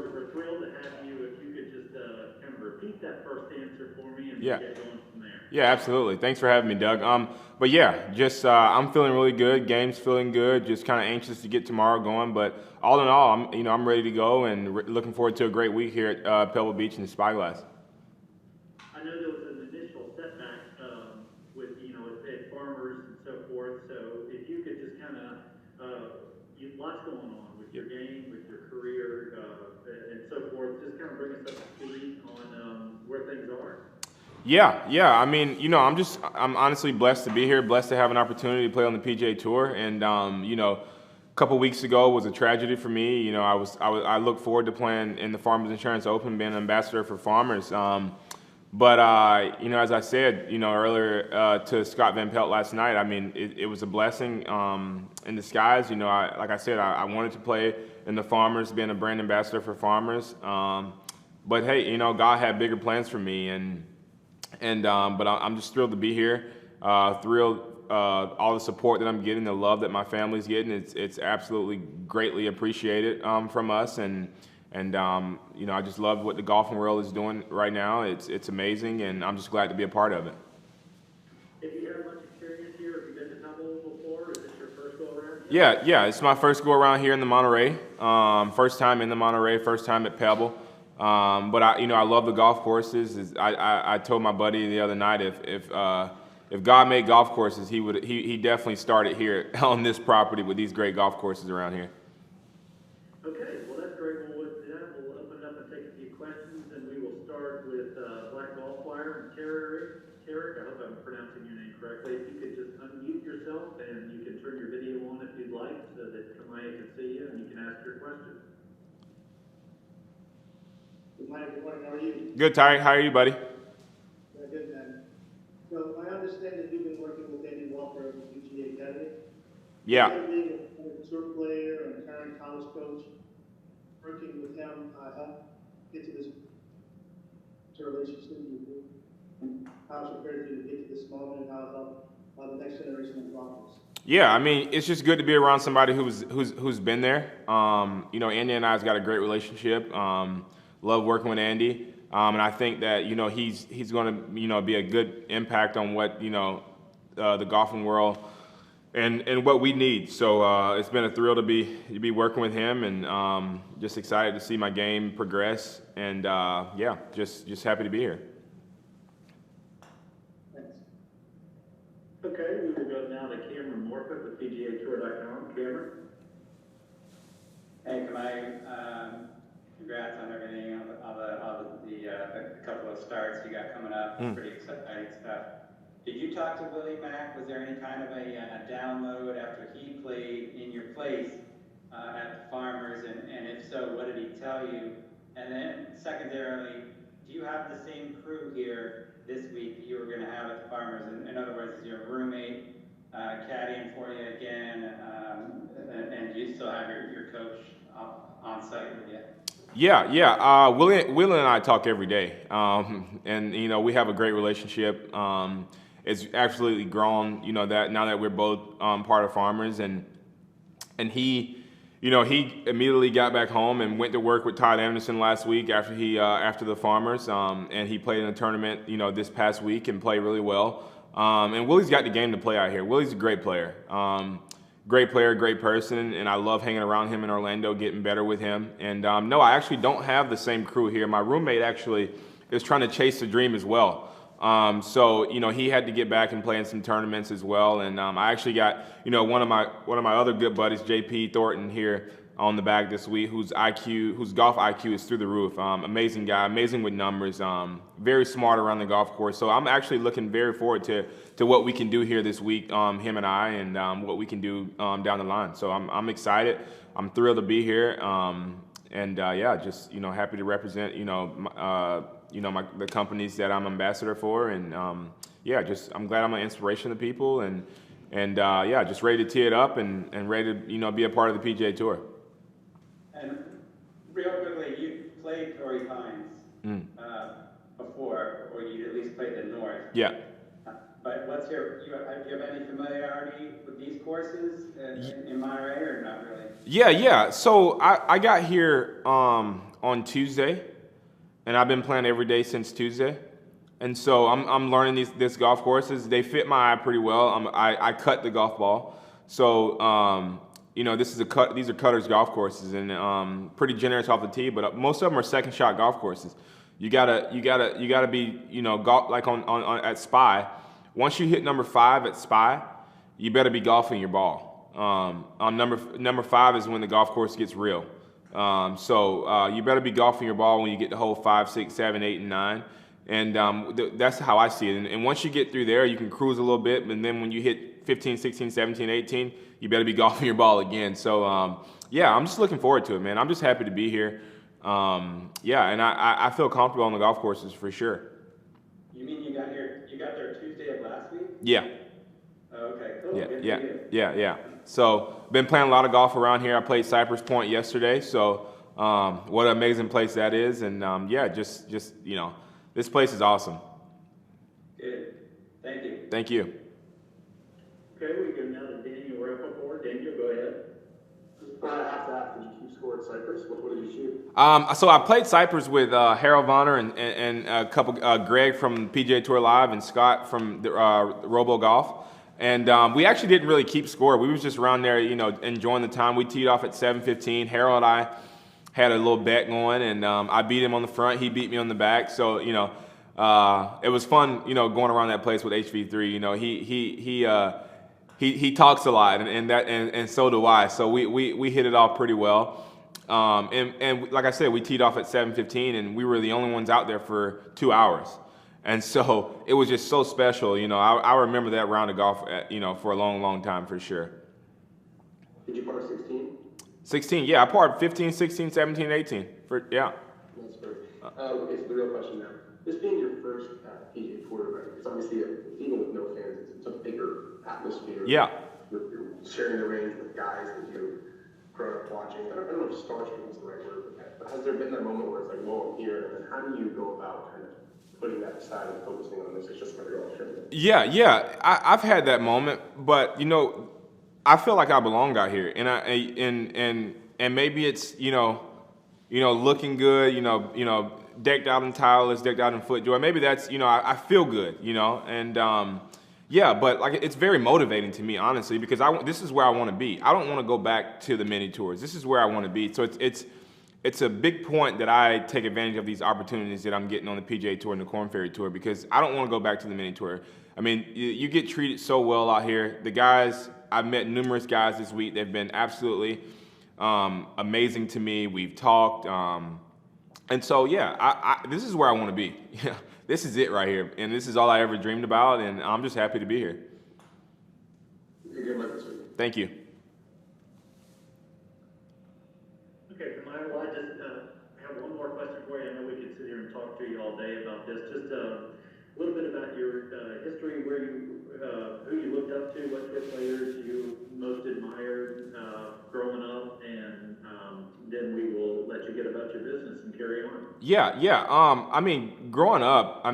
we're thrilled to have you. If you could just kind of repeat that first answer for me and Yeah. get going from there. Yeah, absolutely. Thanks for having me, Doug. But yeah, just I'm feeling really good. Game's feeling good. Just kind of anxious to get tomorrow going. But all in all, I'm ready to go and looking forward to a great week here at Pebble Beach and the Spyglass. I know there was an initial setback with at Farmers and so forth. So if you could just kind of lots going on with your game, with your career, and so forth. Just kind of bring us up to speed on where things are. Yeah. I mean, I'm honestly blessed to be here, blessed to have an opportunity to play on the PGA Tour. And, a couple weeks ago was a tragedy for me. I look forward to playing in the Farmers Insurance Open, being an ambassador for Farmers. But as I said, earlier to Scott Van Pelt last night, I mean, it was a blessing in disguise. Like I said, I wanted to play in the Farmers, being a brand ambassador for Farmers. But hey, God had bigger plans for me, but I'm just thrilled to be here. Thrilled all the support that I'm getting, the love that my family's getting. It's absolutely greatly appreciated from us, and I just love what the golfing world is doing right now. It's amazing, and I'm just glad to be a part of it. Have you had much experience here? Have you been to Pebble before? Is this your first go around? Yeah. It's my first go around here in the Monterey. First time in the Monterey. First time at Pebble. But I love the golf courses. I told my buddy the other night if God made golf courses, he definitely started here on this property with these great golf courses around here. Okay, well that's great. Well, with that, we'll open it up and take a few questions, and we will start with Black Golf Flyer and Tarek. I hope I'm pronouncing your name correctly. If you could just unmute yourself and you can turn your video on if you'd like, so that Kamaiu can see you and you can ask your question. Good morning. How are you? Good, Ty. How are you, buddy? Good, man. So I understand that you've been working with Andy Walker of the PGA Academy. Yeah. Being a tour player and current college coach, working with him help get to this relationship with you. How it's prepared you to get to this moment, and how it helped the next generation of golfers. Yeah, I mean, it's just good to be around somebody who's been there. Andy and I's got a great relationship. Love working with Andy, and I think that he's going to be a good impact on what the golfing world and what we need. So it's been a thrill to be working with him, and just excited to see my game progress. And just happy to be here. Thanks. Okay, we will go now to Cameron Morfitt with PGAtour.com. Cameron. Hey, Kamaiu. Congrats on everything, the couple of starts you got coming up. Pretty exciting stuff. Did you talk to Willie Mack? Was there any kind of a download after he played in your place at the Farmers? And if so, what did he tell you? And then secondarily, do you have the same crew here this week that you were going to have at the Farmers? In other words, is your roommate caddying for you again? And do you still have your coach on site with you? Yeah. Willie and I talk every day, and we have a great relationship. It's absolutely grown. That now that we're both part of Farmers, and he immediately got back home and went to work with Todd Anderson last week after the Farmers, and he played in a tournament this past week and played really well. And Willie's got the game to play out here. Willie's a great player. Great player, great person, and I love hanging around him in Orlando, getting better with him. And no, I actually don't have the same crew here. My roommate actually is trying to chase the dream as well. So he had to get back and play in some tournaments as well. And I actually got one of my other good buddies, JP Thornton, here on the bag this week, whose golf IQ is through the roof. Amazing guy, amazing with numbers, very smart around the golf course. So I'm actually looking very forward to what we can do here this week, him and I, and what we can do down the line. So I'm excited. I'm thrilled to be here, just happy to represent the companies that I'm ambassador for, and I'm glad I'm an inspiration to people, and just ready to tee it up and ready to be a part of the PGA Tour. And real quickly, you played Torrey Pines before, or you at least played the North. Yeah. But do you have any familiarity with these courses in Monterey, or not really? Yeah. So I got here. on Tuesday, and I've been playing every day since Tuesday. And so I'm learning these golf courses. They fit my eye pretty well. I cut the golf ball, so these are cutters golf courses, and pretty generous off the tee. But most of them are second shot golf courses. You gotta be golf like on at Spy. Once you hit number 5 at Spy, you better be golfing your ball. On number 5 is when the golf course gets real. So you better be golfing your ball when you get to hole 5, 6, 7, 8, and 9. And that's how I see it. And once you get through there, you can cruise a little bit. And then when you hit 15, 16, 17, 18, you better be golfing your ball again. So, I'm just looking forward to it, man. I'm just happy to be here. And I feel comfortable on the golf courses for sure. You mean you got there Tuesday of last week? Yeah. Okay, cool. Yeah. So, been playing a lot of golf around here. I played Cypress Point yesterday. So, what an amazing place that is. And, this place is awesome. Good. Thank you. Thank you. Okay, we go now to Daniel Rappaport. Daniel, go ahead. I have to ask, did you keep score at Cypress? What did you shoot? So I played Cypress with Harold Vonner and a couple, Greg from PGA Tour Live and Scott from the Robo Golf. And we actually didn't really keep score. We was just around there, enjoying the time. We teed off at 7:15. Harold and I had a little bet going, and I beat him on the front. He beat me on the back. So, it was fun, going around that place with HV3. He talks a lot, and so do I. So we hit it off pretty well. And like I said, we teed off at 7:15, and we were the only ones out there for 2 hours. And so it was just so special. I remember that round of golf, for a long, long time for sure. Did you par 16? 16, yeah. I parred 15, 16, 17, 18. Yeah. That's great. Okay, so the real question now. This being your first PGA Tour event, it's obviously, even with no fans, it's a bigger atmosphere. Yeah. You're sharing the range with guys that you've grown up watching. I don't know if starstruck is the right word, but has there been that moment where it's like, whoa, I'm here, and then how do you go about kind of putting that aside and focusing on this? It's just what you're all sharing. Yeah. I've had that moment, but I feel like I belong out here, and maybe it's looking good, decked out in Titleist, decked out in FootJoy. Maybe that's I feel good, and but like it's very motivating to me, honestly, because this is where I want to be. I don't want to go back to the mini tours. This is where I want to be. So it's a big point that I take advantage of these opportunities that I'm getting on the PGA Tour and the Korn Ferry Tour, because I don't want to go back to the mini tour. I mean, you get treated so well out here. The guys, I've met numerous guys this week. They've been absolutely amazing to me. We've talked. And so, this is where I want to be. This is it right here. And this is all I ever dreamed about. And I'm just happy to be here. Good luck this week. Thank you. Okay, Kamaiu, well, I just have one more question for you. I know we could sit here and talk to you all day about this. Just a little bit about your history, who you looked up to, what tour players you most admired growing up, and then we will let you get about your business and carry on. Yeah. Growing up,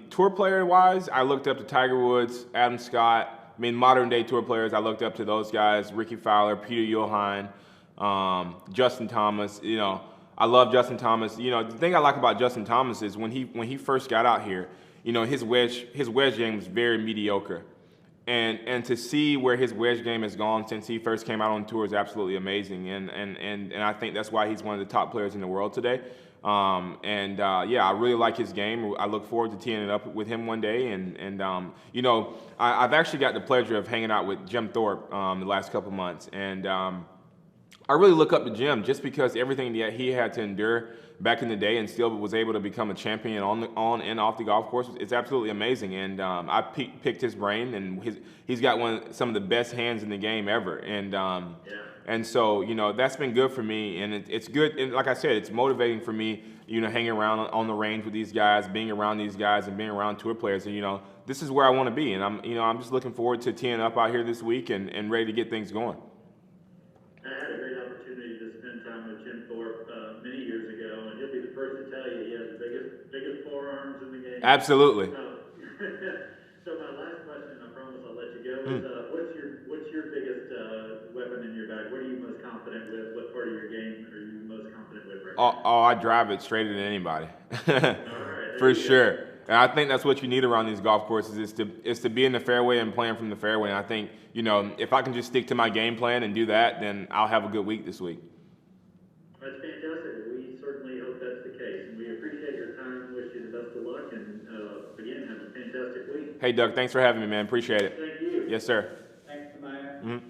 tour player wise, I looked up to Tiger Woods, Adam Scott. Modern day tour players, I looked up to those guys: Ricky Fowler, Peter Johan, Justin Thomas. I love Justin Thomas. The thing I like about Justin Thomas is when he first got out here, his wedge game was very mediocre. And to see where his wedge game has gone since he first came out on tour is absolutely amazing. And I think that's why he's one of the top players in the world today. I really like his game. I look forward to teeing it up with him one day. I've actually got the pleasure of hanging out with Jim Thorpe the last couple months. And I really look up to Jim just because everything that he had to endure back in the day and still was able to become a champion on and off the golf course. It's absolutely amazing. And I picked his brain, and he's got some of the best hands in the game ever. And so, that's been good for me, and it's good. And like I said, it's motivating for me, hanging around on the range with these guys, being around these guys, and being around tour players. And this is where I want to be, and I'm just looking forward to teeing up out here this week and ready to get things going. I had a great opportunity to spend time with Jim Thorpe many years ago, and he'll be the first to tell you he has the biggest forearms in the game. Absolutely. So my last question, I promise I'll let you go, is what's your biggest weapon in your bag? What are you most confident with? What part of your game are you most confident with right I drive it straighter than anybody. All right. For sure. And I think that's what you need around these golf courses is to be in the fairway and playing from the fairway. And I think, you know, if I can just stick to my game plan and do that, then I'll have a good week this week. That's fantastic. We certainly hope that's the case. And we appreciate your time. Wish you the best of luck. And again, have a fantastic week. Hey, Doug, thanks for having me, man. Appreciate it. Thank you. Yes, sir. Thanks, Kamaiu. Mm-hmm.